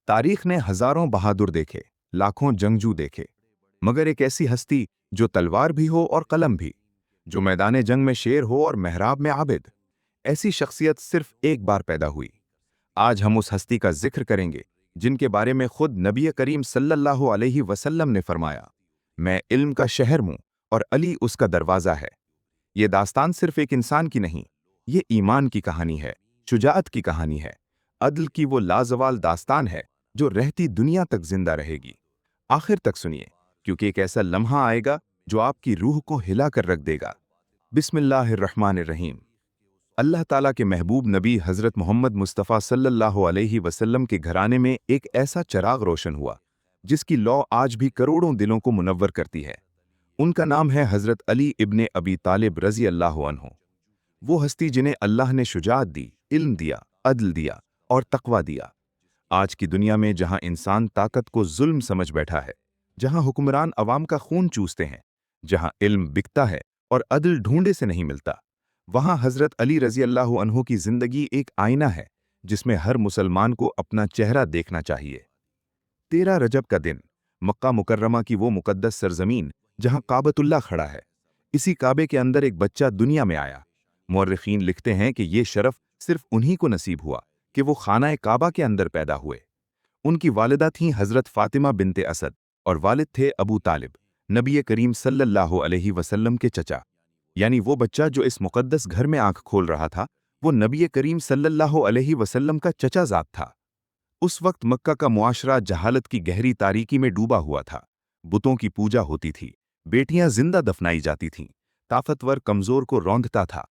तारीख ने हजारों बहादुर देखे, लाखों जंगजू देखे, मगर एक ऐसी हस्ती जो तलवार भी हो और कलम भी, जो मैदान जंग में शेर हो और मेहराब में आबिद, ऐसी शख्सियत सिर्फ एक बार पैदा हुई। आज हम उस हस्ती का जिक्र करेंगे जिनके बारे में खुद नबी करीम सल्लल्लाहु अलैहि वसल्लम ने फरमाया, मैं इल्म का शहर हूं और अली उसका दरवाजा है। ये दास्तान सिर्फ एक इंसान की नहीं, ये ईमान की कहानी है, शुजाअत की कहानी है, अदल की वो लाजवाल दास्तान है जो रहती दुनिया तक जिंदा रहेगी। आखिर तक सुनिए, क्योंकि एक ऐसा लम्हा आएगा जो आपकी रूह को हिला कर रख देगा। बिस्मिल्लाहिर्रहमानिर्रहीम। अल्लाह ताला के महबूब नबी हज़रत मोहम्मद मुस्तफ़ा सल्लल्लाहु अलैहि वसल्लम के घराने में एक ऐसा चिराग रोशन हुआ जिसकी लौ आज भी करोड़ों दिलों को मुनव्वर करती है। उनका नाम है हज़रत अली इब्ने अबी तालिब रज़ी अल्लाहु अन्हु। वो हस्ती जिन्हें अल्लाह ने शुजाअत दी, इल्म दिया, अदल दिया और तक़वा दिया। आज की दुनिया में जहां इंसान ताकत को जुल्म समझ बैठा है, जहां हुक्मरान अवाम का खून चूसते हैं, जहां इल्म बिकता है और अदल ढूंढे से नहीं मिलता, वहां हजरत अली रजी अल्लाह अन्हु की जिंदगी एक आईना है जिसमें हर मुसलमान को अपना चेहरा देखना चाहिए। 13 रजब का दिन, मक्का मुकर्रमा की वो मुकद्दस सरजमीन जहां काबतुल्लाह खड़ा है, इसी काबे के अंदर एक बच्चा दुनिया में आया। मुअर्रिखीन लिखते हैं कि ये शरफ सिर्फ उन्हीं को नसीब हुआ कि वो खाना काबा के अंदर पैदा हुए। उनकी वालिदा थीं हजरत फातिमा बिनते असद और वालिद थे अबू तालिब, नबी करीम सल्लल्लाहु अलैहि वसल्लम के चचा। यानी वो बच्चा जो इस मुकद्दस घर में आंख खोल रहा था, वो नबी करीम सल्लल्लाहु अलैहि वसल्लम का चचा ज़ात था। उस वक्त मक्का का मुआशरा जहालत की गहरी तारीकी में डूबा हुआ था। बुतों की पूजा होती थी, बेटियां जिंदा दफनाई जाती थीं, ताकतवर कमजोर को रौंदता था।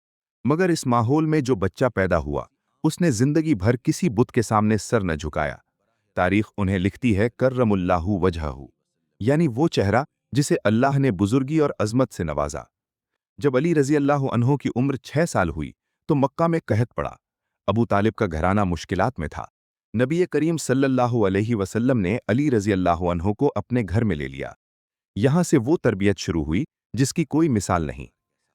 मगर इस माहौल में जो बच्चा पैदा हुआ, उसने जिंदगी भर किसी बुत के सामने सर न झुकाया। तारीख उन्हें लिखती है कर्रमुल्लाहु वजहहु, यानी वो चेहरा जिसे अल्लाह ने बुजुर्गी और अजमत से नवाजा। जब अली रजी अल्लाह अन्हु की उम्र 6 साल हुई तो मक्का में कहत पड़ा। अबू तालिब का घराना मुश्किलात में था। नबी करीम सल्लल्लाहु अलैहि वसल्लम ने अली रजी अल्लाह अन्हु को अपने घर में ले लिया। यहां से वो तरबियत शुरू हुई जिसकी कोई मिसाल नहीं।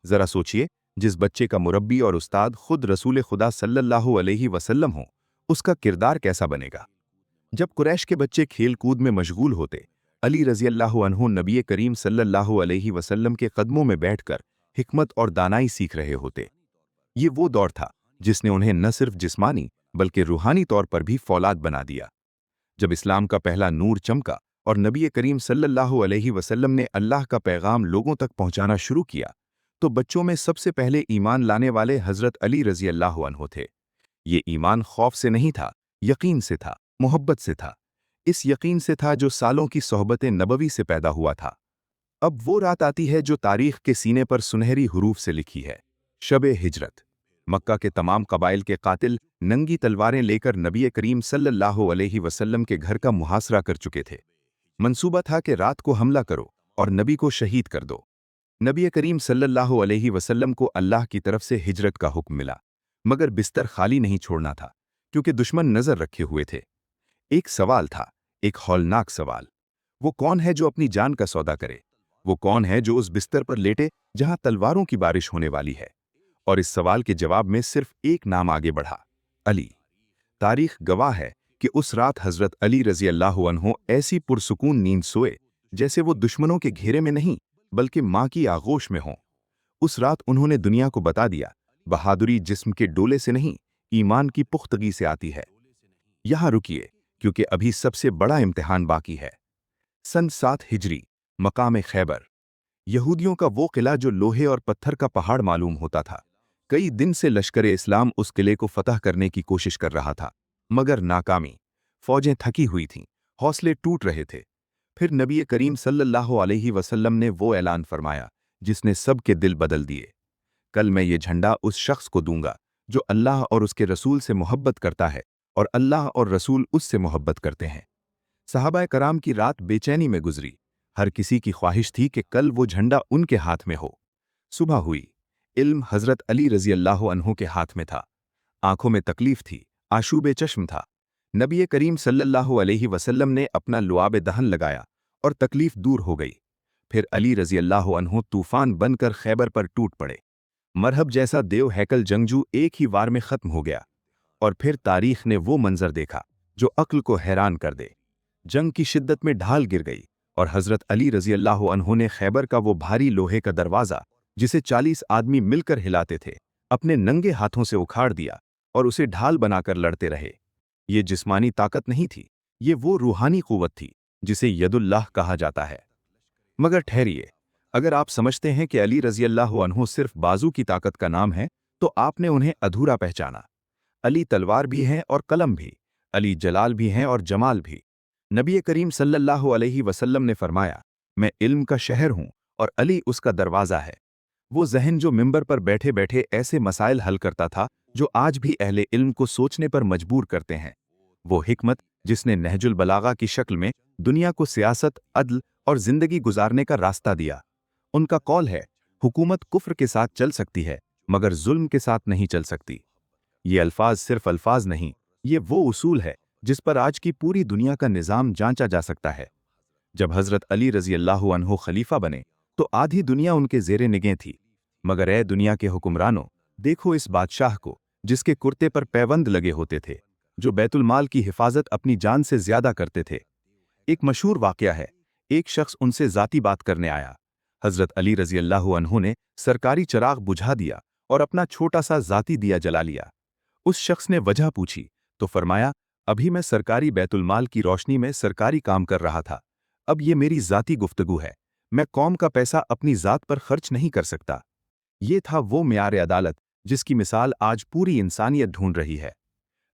जरा सोचिए, जिस बच्चे का मुरब्बी और उस्ताद खुद रसूल खुदा सल्लल्लाहु अलैहि वसल्लम हो, उसका किरदार कैसा बनेगा। जब कुरैश के बच्चे खेल कूद में मशगूल होते, अली रजी अल्लाह अन्हु नबी करीम सल्लल्लाहु अलैहि वसल्लम के कदमों में बैठकर हिकमत और दानाई सीख रहे होते। ये वो दौर था जिसने उन्हें न सिर्फ जिस्मानी बल्कि रूहानी तौर पर भी फौलाद बना दिया। जब इस्लाम का पहला नूर चमका और नबी करीम सल्लल्लाहु अलैहि वसल्लम ने अल्लाह का पैगाम लोगों तक पहुंचाना शुरू किया, तो बच्चों में सबसे पहले ईमान लाने वाले हजरत अली रजी अल्लाह अन्हु थे। ये ईमान खौफ से नहीं था, यकीन से था, मोहब्बत से था। इस यकीन से था जो सालों की सोहबत नबवी से पैदा हुआ था। अब वो रात आती है जो तारीख के सीने पर सुनहरी हुरूफ से लिखी है, शब-ए हिजरत। मक्का के तमाम कबाइल के कातिल नंगी तलवारें लेकर नबी करीम सल्लल्लाहु अलैहि वसल्लम के घर का मुहासरा कर चुके थे। मंसूबा था कि रात को हमला करो और नबी को शहीद कर दो। नबी करीम सल्लल्लाहु अलैहि वसल्लम को अल्लाह की तरफ से हिजरत का हुक्म मिला, मगर बिस्तर खाली नहीं छोड़ना था, क्योंकि दुश्मन नजर रखे हुए थे। एक सवाल था, एक हौलनाक सवाल। वो कौन है जो अपनी जान का सौदा करे? वो कौन है जो उस बिस्तर पर लेटे जहां तलवारों की बारिश होने वाली है? और इस सवाल के जवाब में सिर्फ एक नाम आगे बढ़ा, अली। तारीख गवाह है कि उस रात हजरत अली रजी अल्लाह अन्हु ऐसी पुरसुकून नींद सोए जैसे वो दुश्मनों के घेरे में नहीं बल्कि मां की आगोश में हों। उस रात उन्होंने दुनिया को बता दिया, बहादुरी जिस्म के डोले से नहीं, ईमान की पुख्तगी से आती है। यहां रुकिए, क्योंकि अभी सबसे बड़ा इम्तिहान बाकी है। सन 7 हिजरी, मकाम खैबर। यहूदियों का वो किला जो लोहे और पत्थर का पहाड़ मालूम होता था। कई दिन से लश्कर इस्लाम उस किले को फतह करने की कोशिश कर रहा था, मगर नाकामी। फौजें थकी हुई थीं, हौसले टूट रहे थे। फिर नबी करीम सल्लल्लाहु अलैहि वसल्लम ने वो ऐलान फरमाया जिसने सबके दिल बदल दिए। कल मैं ये झंडा उस शख्स को दूंगा जो अल्लाह और उसके रसूल से मोहब्बत करता है और अल्लाह और रसूल उससे मोहब्बत करते हैं। सहाबा कराम की रात बेचैनी में गुजरी। हर किसी की ख्वाहिश थी कि कल वो झंडा उनके हाथ में हो। सुबह हुई। इल्म हजरत अली रजी अल्लाह अन्हु के हाथ में था। आंखों में तकलीफ थी, आशूबे चश्म था। नबी करीम सल्लल्लाहु अलैहि वसल्लम ने अपना लुआब दहन लगाया और तकलीफ दूर हो गई। फिर अली रजी अल्लाह अन्हु तूफान बनकर खैबर पर टूट पड़े। मरहब जैसा देव हैकल जंगजू एक ही वार में खत्म हो गया। और फिर तारीख ने वो मंजर देखा जो अक्ल को हैरान कर दे। जंग की शिद्दत में ढाल गिर गई और हजरत अली रजी अल्लाह अन्हु ने खैबर का वो भारी लोहे का दरवाज़ा, जिसे 40 आदमी मिलकर हिलाते थे, अपने नंगे हाथों से उखाड़ दिया और उसे ढाल बनाकर लड़ते रहे। ये जिस्मानी ताकत नहीं थी, ये वो रूहानी कुव्वत थी जिसे यदुल्लाह कहा जाता है। मगर ठहरिए, अगर आप समझते हैं कि अली रजी अल्लाह अन्हु सिर्फ बाजू की ताकत का नाम है, तो आपने उन्हें अधूरा पहचाना। अली तलवार भी हैं और कलम भी, अली जलाल भी हैं और जमाल भी। नबी करीम सल्लल्लाहु अलैहि वसल्लम ने फरमाया, मैं इल्म का शहर हूं और अली उसका दरवाज़ा है। वो ज़हन जो मिंबर पर बैठे बैठे ऐसे मसाइल हल करता था जो आज भी अहले इल्म को सोचने पर मजबूर करते हैं। वो हिकमत जिसने नहजुल बलागा की शक्ल में दुनिया को सियासत, अदल और जिंदगी गुजारने का रास्ता दिया। उनका कौल है, हुकूमत कुफ्र के साथ चल सकती है मगर जुल्म के साथ नहीं चल सकती। ये अल्फाज सिर्फ अल्फाज नहीं, ये वो उसूल है जिस पर आज की पूरी दुनिया का निज़ाम जांचा जा सकता है। जब हज़रत अली रज़ी अल्लाहु अन्हु खलीफा बने तो आधी दुनिया उनके ज़ेरे निगाह थी। मगर ए दुनिया के हुक्मरानों, देखो इस बादशाह को जिसके कुर्ते पर पैबंद लगे होते थे, जो बैतुल माल की हिफाजत अपनी जान से ज्यादा करते थे। एक मशहूर वाक़या है, एक शख्स उनसे ज़ाती बात करने आया। हज़रत अली रज़ी अल्लाहु अन्हु ने सरकारी चिराग बुझा दिया और अपना छोटा सा ज़ाती दिया जला लिया। उस शख्स ने वजह पूछी तो फरमाया, अभी मैं सरकारी बैतुल माल की रोशनी में सरकारी काम कर रहा था, अब ये मेरी ज़ाती गुफ्तगू है, मैं कौम का पैसा अपनी ज़ात पर खर्च नहीं कर सकता। ये था वो मियार अदालत जिसकी मिसाल आज पूरी इंसानियत ढूंढ रही है।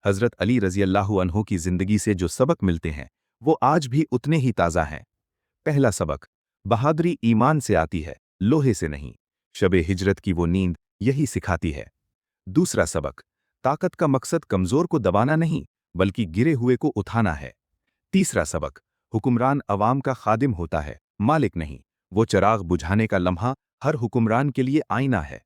हज़रत अली रज़ी अल्लाहु अन्हु की ज़िंदगी से जो सबक मिलते हैं वो आज भी उतने ही ताज़ा हैं। पहला सबक, बहादुरी ईमान से आती है, लोहे से नहीं। शबे हिजरत की वो नींद यही सिखाती है। दूसरा सबक, ताकत का मकसद कमज़ोर को दबाना नहीं बल्कि गिरे हुए को उठाना है। तीसरा सबक, हुक्मरान अवाम का खादिम होता है, मालिक नहीं। वो चिराग बुझाने का लम्हा हर हुक्मरान के लिए आईना है।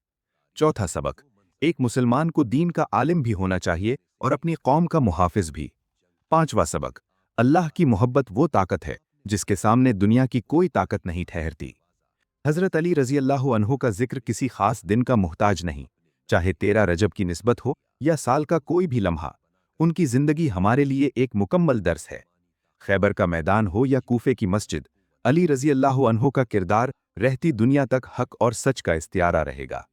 चौथा सबक, एक मुसलमान को दीन का आलिम भी होना चाहिए और अपनी कौम का मुहाफिज भी। पांचवा सबक, अल्लाह की मोहब्बत वो ताकत है जिसके सामने दुनिया की कोई ताकत नहीं ठहरती। हज़रत अली रज़ी अल्लाहु अन्हु का जिक्र किसी खास दिन का मुहताज नहीं, चाहे 13 रजब की निस्बत हो या साल का कोई भी लम्हा, उनकी जिंदगी हमारे लिए एक मुकम्मल दर्स है। खैबर का मैदान हो या कूफे की मस्जिद, अली रज़ी अल्लाहु अन्हु का किरदार रहती दुनिया तक हक और सच का इस्तियारा रहेगा।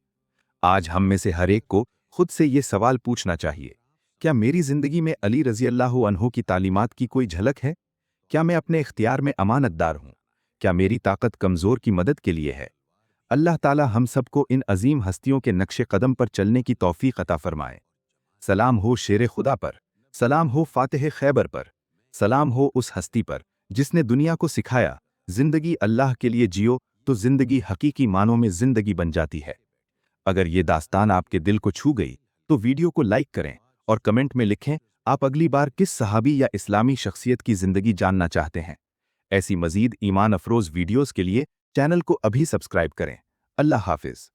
आज हम में से हर एक को खुद से ये सवाल पूछना चाहिए, क्या मेरी जिंदगी में अली रज़ी अल्लाहु अन्हु की तालीमात की कोई झलक है? क्या मैं अपने इख्तियार में अमानतदार हूँ? क्या मेरी ताकत कमज़ोर की मदद के लिए है? अल्लाह ताला हम सबको इन अजीम हस्तियों के नक्शे कदम पर चलने की तौफीक अता फरमाए। सलाम हो शेर खुदा पर, सलाम हो फातिह खैबर पर, सलाम हो उस हस्ती पर जिसने दुनिया को सिखाया, जिंदगी अल्लाह के लिए जियो तो जिंदगी हकीकी मानों में जिंदगी बन जाती है। अगर ये दास्तान आपके दिल को छू गई तो वीडियो को लाइक करें और कमेंट में लिखें आप अगली बार किस सहाबी या इस्लामी शख्सियत की जिंदगी जानना चाहते हैं। ऐसी मजीद ईमान अफरोज वीडियोस के लिए चैनल को अभी सब्सक्राइब करें। अल्लाह हाफिज।